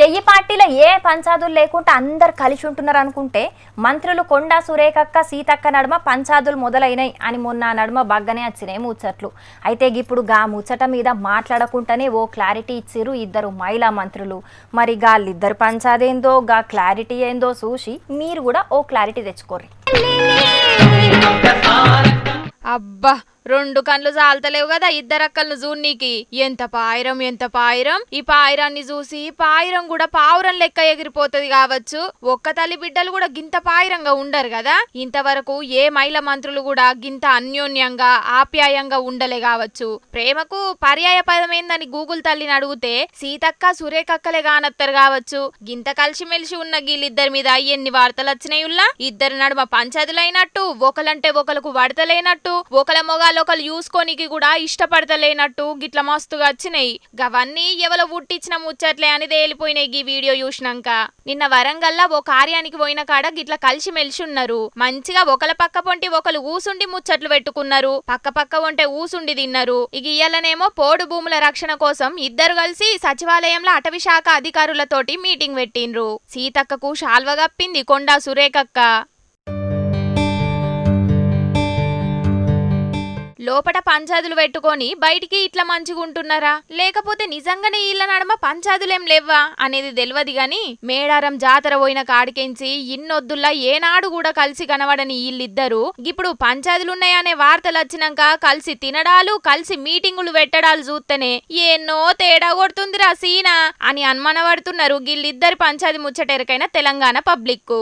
చెయ్యి పార్టీలో ఏ పంచాదులు లేకుండా అందరు కలిసి ఉంటున్నారు అనుకుంటే మంత్రులు కొండా సురేఖక్క సీతక్క నడుమ పంచాదులు మొదలైనాయి అని మొన్న నడుమ బగ్గనే వచ్చినాయి ముచ్చట్లు. అయితే ఇప్పుడు గా ముచ్చట మీద మాట్లాడకుండానే ఓ క్లారిటీ ఇచ్చిరు ఇద్దరు మహిళా మంత్రులు. మరి గాళ్ళిద్దరు పంచాదేందో గా క్లారిటీ ఏందో చూసి మీరు కూడా ఓ క్లారిటీ తెచ్చుకోర్రి. అబ్బా రెండు కళ్ళు చాలతలేవు కదా ఇద్దరక్కలను జూన్నీకి. ఎంత పాయిరం ఈ పాయిరాన్ని చూసి పాయిరం కూడా పావురం లెక్క ఎగిరిపోతుంది కావచ్చు. ఒక్క తల్లి బిడ్డలు కూడా గింత పాయిరంగా ఉండరు కదా. ఇంతవరకు ఏ మహిళా మంత్రులు కూడా గింత అన్యోన్యంగా ఆప్యాయంగా ఉండలే కావచ్చు. ప్రేమకు పర్యాయ పదమేందని గూగుల్ తల్లిని అడిగితే సీతక్క సురేఖక్కలే కానత్తరు కావచ్చు. గింత కలిసిమెలిసి ఉన్న వీళ్ళిద్దరి మీద ఎన్ని వార్తలు వచ్చినాయుల్లా. ఇద్దరి నడుమ పంచదులైనట్టు, ఒకలంటే ఒకలకు వడతలేనట్టు, ఒకల మొగాలు ఒకళ్ళు చూసుకోనికి కూడా ఇష్టపడతలేనట్టు గిట్ల మస్తుగా వచ్చినాయి. గవన్నీ ఎవరో పుట్టించిన ముచ్చట్లే అని తేలిపోయినాయి ఈ వీడియో చూసినాక. నిన్న వరంగల్లా ఓ కార్యానికి పోయిన కాడ గిట్ల కలిసి మెలిసి ఉన్నారు. మంచిగా ఒకల పక్క పొంటి ఒకరు ఊసుండి ముచ్చట్లు పెట్టుకున్నారు, పక్క ఉంటే ఊసుండి తిన్నారు. ఇక ఇయ్యాలనేమో పోడు భూముల రక్షణ కోసం ఇద్దరు కలిసి సచివాలయంలో అటవీ శాఖ అధికారులతోటి మీటింగ్ పెట్టిండ్రు. సీతక్కకు శాల్వ కప్పింది కొండా సురేఖక్క. లోపట పంచాదులు పెట్టుకొని బయటికి ఇట్లా మంచిగుంటున్నారా, లేకపోతే నిజంగానే ఇళ్ళ నడమ పంచాదులేం లేవ్వా అనేది తెలియదు గాని మేడారం జాతర పోయిన కాడికెంచి ఇన్నొద్దుల్లా ఏనాడు కూడా కలిసి కనబడని వీళ్ళిద్దరు ఇప్పుడు పంచాదులున్నాయనే వార్తలు వచ్చినాక కలిసి తినడాలు, కలిసి మీటింగులు పెట్టడాలు చూస్తేనే ఎన్నో తేడా కొడుతుందిరా సీనా అని అనుమానపడుతున్నారు వీళ్ళిద్దరి పంచాది ముచ్చటెరకైన తెలంగాణ పబ్లిక్.